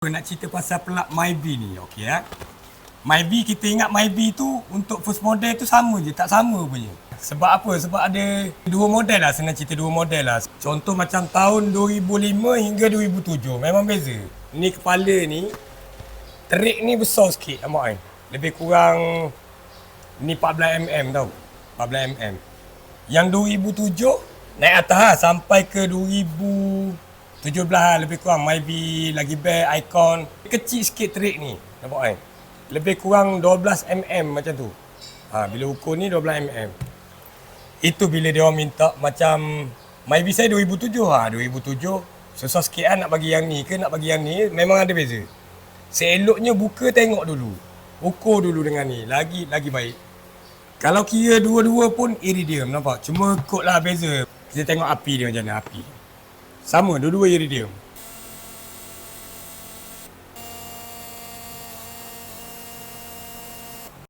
Nak cerita pasal pelak Myvi ni, okey ya. Myvi, kita ingat Myvi tu untuk first model tu sama je, tak sama punya. Sebab apa? Sebab ada dua model lah, senang cerita dua model lah. Contoh macam tahun 2005 hingga 2007, memang beza. Ni kepala ni, terik ni besar sikit, nampak kan? Lebih kurang, ni 14mm tau, 14mm. Yang 2007, naik atas lah, sampai ke 2017 lah, lebih kurang Myvi lagi best, Icon. Kecil sikit terik ni, nampak kan? Lebih kurang 12mm macam tu. Bila ukur ni 12mm. Itu bila dia orang minta macam Myvi saya 2007 2007 susah sikit lah nak bagi yang ni ke nak bagi yang ni, memang ada beza. Seeloknya buka tengok dulu, ukur dulu dengan ni, lagi baik. Kalau kira dua-dua pun iridium, nampak? Cuma kot lah beza. Kita tengok api dia macam mana, api. Sama, dua-dua iridium.